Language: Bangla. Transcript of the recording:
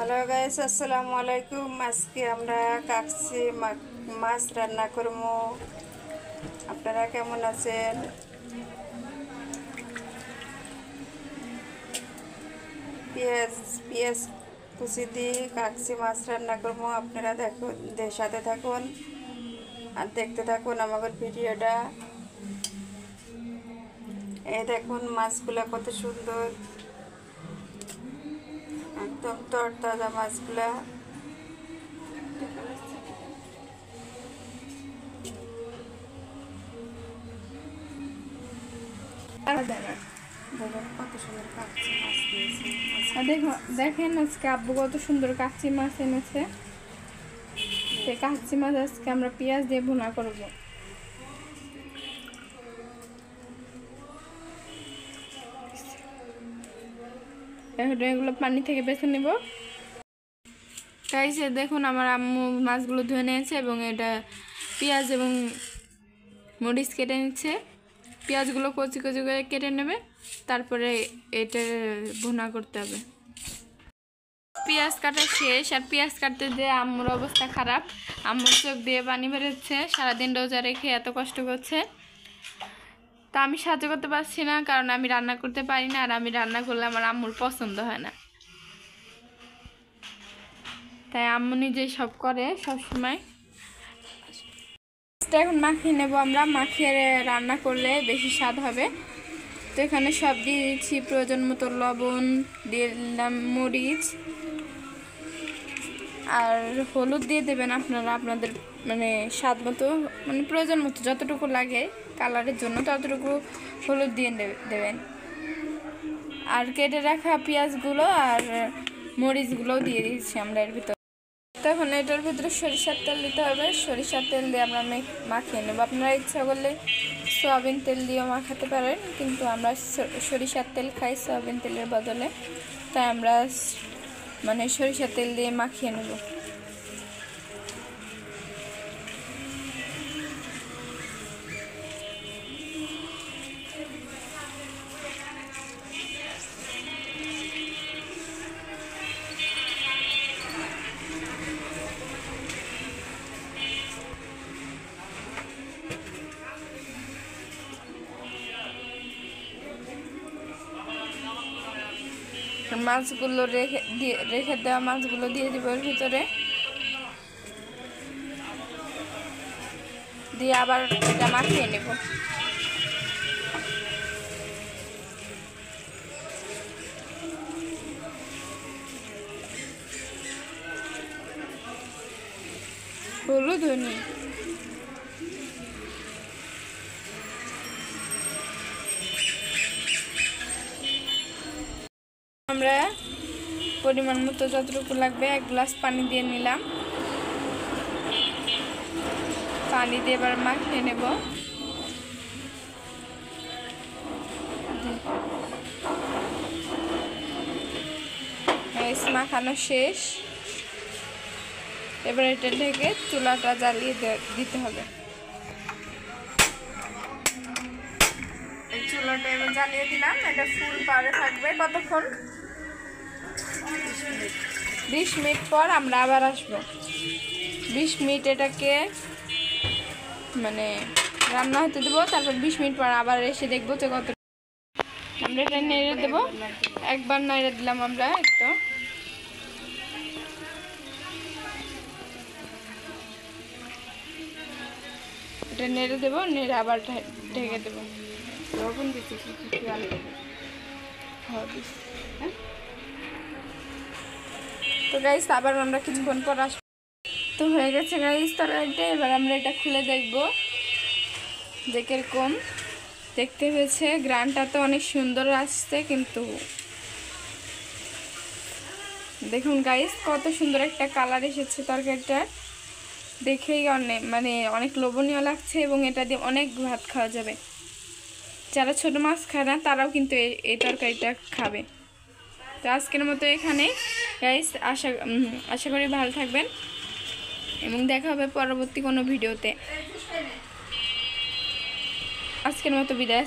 হ্যালো গাইস, আসসালামু আলাইকুম। আজকে আমরা কাকসি মাছ রান্না করব। আপনারা কেমন আছেন? পেঁয়াজ কুচি দিয়ে কাকসি মাছ রান্না করব। আপনারা দেখুন, সাথে থাকুন আর দেখতে থাকুন আমাদের ভিডিওটা। এই দেখুন মাছগুলা কত সুন্দর, একদম তরতাজা মাছগুলা। দেখেন আজকে আব্বু কত সুন্দর কাচ্চি মাছ এনেছে। সেই কাচ্চি মাছ আজকে আমরা পেঁয়াজ দিয়ে ভুনা করব। এগুলো পানি থেকে বেছে নেব। গাইস, দেখুন আমার আম্মু মাছগুলো ধুয়ে নিয়েছে এবং এটা পেঁয়াজ এবং মরিচ কেটে নিচ্ছে। পেঁয়াজগুলো কচি কচি করে কেটে নেবে, তারপরে এটা ভুনা করতে হবে। পেঁয়াজ কাটা শেষ, আর পেঁয়াজ কাটতে দিয়ে আম্মুর অবস্থা খারাপ। আম্মুর চোখ দিয়ে পানি বেরোচ্ছে, সারাদিন রোজা রেখে এত কষ্ট করছে। তা আমি সাহায্য করতে পারছি না, কারণ আমি রান্না করতে পারি না, আর আমি রান্না করলে আমার আম্মুর পছন্দ হয় না। তাই আম্মু নিজেই সব করে সবসময়। এখন মাখিয়ে নেব আমরা। মাখিয়ে রান্না করলে বেশি স্বাদ হবে। তো এখানে সব দিয়ে দিচ্ছি, প্রয়োজন মতো লবণ দিয়ে দিলাম, মরিচ আর হলুদ দিয়ে দেবেন আপনারা আপনাদের মানে স্বাদ মতো, মানে প্রয়োজন মতো যতটুকু লাগে কালারের জন্য ততটুকু হলুদ দিয়ে দেবেন। আর কেটে রাখা পেঁয়াজগুলো আর মরিচগুলোও দিয়ে দিচ্ছি আমরা এর ভিতরে। তখন এটার ভিতরে সরিষার তেল দিতে হবে। সরিষার তেল দিয়ে আমরা মাখিয়ে নেব। আপনারা ইচ্ছা করলে সয়াবিন তেল দিয়েও মাখাতে পারেন, কিন্তু আমরা সরিষার তেল খাই সয়াবিন তেলের বদলে, তাই আমরা মানে সরিষার তেল দিয়ে মাখিয়ে নেব। মাছগুলো রেখে দেওয়া মাছগুলো দিয়ে দিব এর ভিতরে, দিয়ে আবার এটা মাখিয়ে নেব। হলুদ হয়নি, আমরা পরিমাণ মতো যতটুকু লাগবে 1 গ্লাস পানি দিয়ে নিলাম। পানি দিয়ে এবার মাখিয়ে নেব। মাখানো শেষ। এবার এটা ঢেকে চুলাটা জ্বালিয়ে দিতে হবে। এই চুলাটা এবার জ্বালিয়ে দিলাম। এটা ফুল পারে থাকবে কতক্ষণ? 20 মিনিট পর আমরা আবার আসবো। 20 মিনিট এটাকে মানে রান্না হতে দেবো। তারপর 20 মিনিট পর আবার এসে দেখবো যে কত। আমরা এটা নেড়ে দেবো। একবার নেড়ে দিলাম আমরা একটু। এটা নেড়ে দেবো, নেড়ে আবার ঢেকে দেবো। লবণ দিচ্ছি, তো গাইস আবার আমরা কিছুক্ষণ পর আসবো। তো হয়ে গেছে গাইস তরকারিটা। এবার আমরা এটা খুলে দেখব যে কিরকম দেখতে হয়েছে। গ্রানটা তো অনেক সুন্দর আসছে, কিন্তু দেখুন গাইস কত সুন্দর একটা কালার এসেছে তরকারিটা। দেখেই অনেক লোভনীয় লাগছে, এবং এটা দিয়ে অনেক ভাত খাওয়া যাবে। যারা ছোট মাছ খায় না তারাও কিন্তু এই তরকারিটা খাবে। তো আজকের মতো এখানে গাইস, আশা করি ভালো থাকবেন এবং দেখা হবে পরবর্তী কোনো ভিডিওতে। আজকের মতো বিদায়।